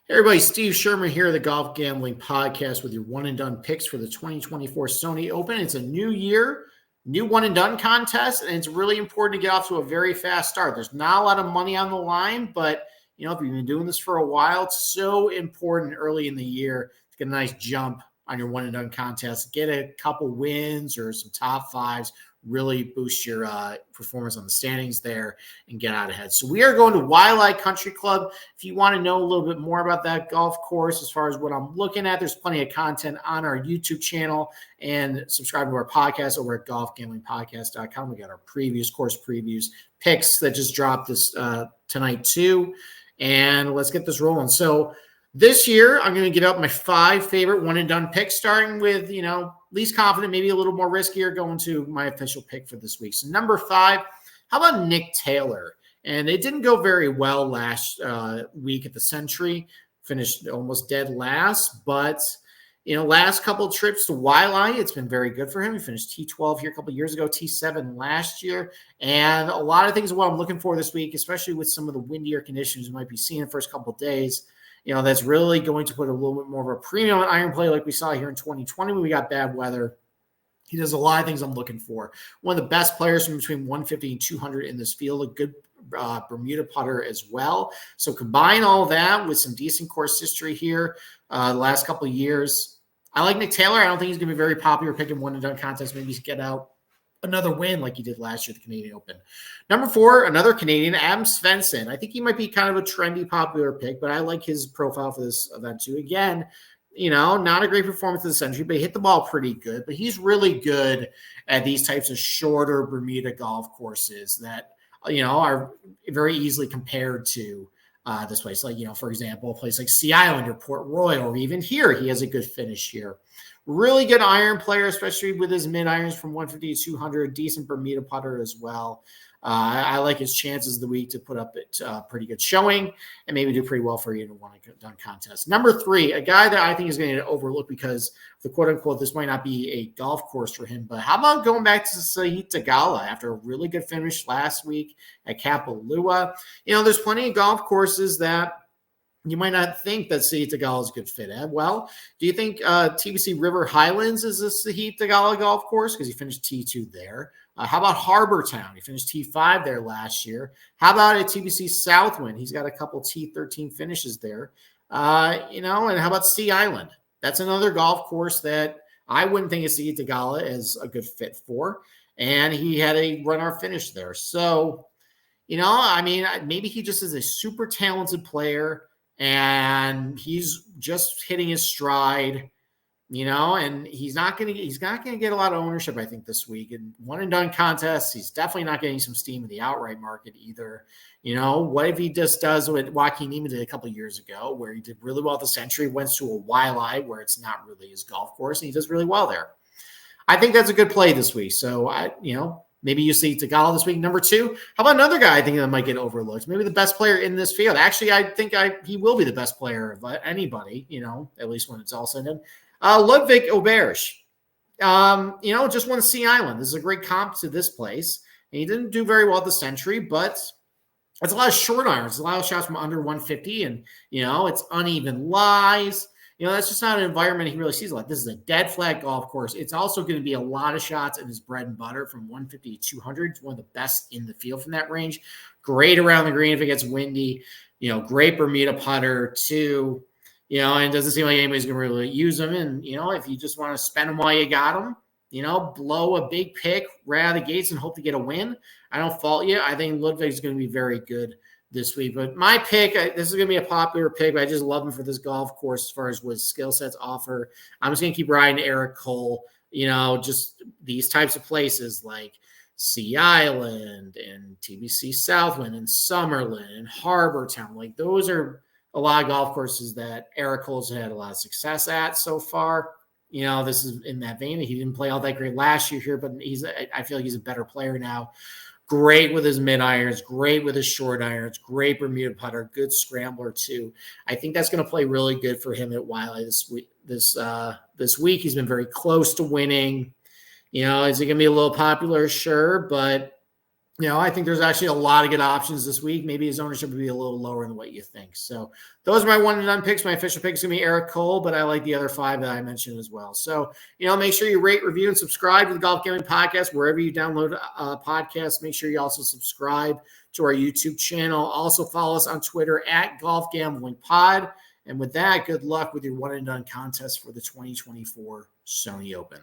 Hey everybody, Steve Sherman here, the Golf Gambling Podcast with your one and done picks for the 2024 Sony Open. It's a new year, new one and done contest, and it's really important to get off to a very fast start. There's not a lot of money on the line, but if you've been doing this for a while, it's so important early in the year to get a nice jump on your one and done contest, get a couple wins or some top fives, really boost your performance on the standings there and get out ahead. So we are going to Waialae Country Club. If you want to know a little bit more about that golf course, as far as what I'm looking at, there's plenty of content on our YouTube channel, and subscribe to our podcast over at golfgamblingpodcast.com. We got our course previews, picks that just dropped this tonight too. And let's get this rolling. So this year, I'm going to get up my 5 favorite one-and-done picks, starting with, least confident, maybe a little more riskier, going to my official pick for this week. So number 5, how about Nick Taylor? And it didn't go very well last week at the Century. Finished almost dead last, but last couple of trips to Waialae, it's been very good for him. He finished T12 here a couple of years ago, T7 last year. And a lot of things are what I'm looking for this week, especially with some of the windier conditions we might be seeing the first couple of days. That's really going to put a little bit more of a premium on iron play like we saw here in 2020 when we got bad weather. He does a lot of things I'm looking for. One of the best players from between 150 and 200 in this field, a good Bermuda putter as well. So combine all that with some decent course history here the last couple of years. I like Nick Taylor. I don't think he's going to be very popular picking one-and-done contests. Maybe he's get out another win like he did last year at the Canadian Open. Number 4, another Canadian, Adam Svensson. I think he might be kind of a trendy, popular pick, but I like his profile for this event too. Again, not a great performance of the Century, but he hit the ball pretty good. But he's really good at these types of shorter Bermuda golf courses that, are very easily compared to this place. Like, for example, a place like Sea Island or Port Royal, or even here, he has a good finish here. Really good iron player, especially with his mid-irons from 150 to 200. Decent Bermuda putter as well. I like his chances of the week to put up a pretty good showing and maybe do pretty well for you in a one-and-done contest. Number 3, a guy that I think is going to overlook because the quote-unquote, this might not be a golf course for him, but how about going back to Sahith Theegala after a really good finish last week at Kapalua? There's plenty of golf courses that you might not think that Sahith Theegala is a good fit at. Well, do you think TBC River Highlands is a Sahith Theegala golf course? Because he finished T2 there. How about Harbor Town? He finished T5 there last year. How about at TBC Southwind? He's got a couple T13 finishes there. And how about Sea Island? That's another golf course that I wouldn't think of Sahith Theegala as a good fit for. And he had a runner finish there. So, maybe he just is a super talented player, and he's just hitting his stride, and he's not going to get a lot of ownership, I think, this week. And one and done contests, he's definitely not getting some steam in the outright market either. What if he just does what Joaquin Niemann did a couple of years ago, where he did really well at the Century, went to a Waialae where it's not really his golf course, and he does really well there. I think that's a good play this week. So maybe you see Theegala this week. Number 2, how about another guy I think that might get overlooked? Maybe the best player in this field. Actually, I think he will be the best player of anybody, at least when it's all said and done. Ludwig Obersch, just won Sea Island. This is a great comp to this place. And he didn't do very well at the Century, but it's a lot of short irons, a lot of shots from under 150, and, it's uneven lies. That's just not an environment he really sees a lot. This is a dead flat golf course. It's also going to be a lot of shots in his bread and butter from 150 to 200. It's one of the best in the field from that range. Great around the green if it gets windy. Great Bermuda putter too. And it doesn't seem like anybody's going to really use them. And, if you just want to spend them while you got them, blow a big pick right out of the gates and hope to get a win, I don't fault you. I think Ludwig's going to be very good this week. But my pick, this is going to be a popular pick, but I just love him for this golf course as far as what his skill sets offer. I'm just going to keep riding Eric Cole, just these types of places like Sea Island and TBC Southwind and Summerlin and Harbor Town. Like, those are a lot of golf courses that Eric Cole's had a lot of success at so far. This is in that vein. He didn't play all that great last year here, but I feel like he's a better player now. Great with his mid-irons, great with his short irons, great Bermuda putter, good scrambler too. I think that's going to play really good for him at Waialae this week. He's been very close to winning. Is he going to be a little popular? Sure, but I think there's actually a lot of good options this week. Maybe his ownership would be a little lower than what you think. So those are my one and done picks. My official pick is going to be Eric Cole, but I like the other 5 that I mentioned as well. So, make sure you rate, review, and subscribe to the Golf Gambling Podcast wherever you download podcasts. Make sure you also subscribe to our YouTube channel. Also follow us on Twitter at Golf Gambling Pod. And with that, good luck with your one and done contest for the 2024 Sony Open.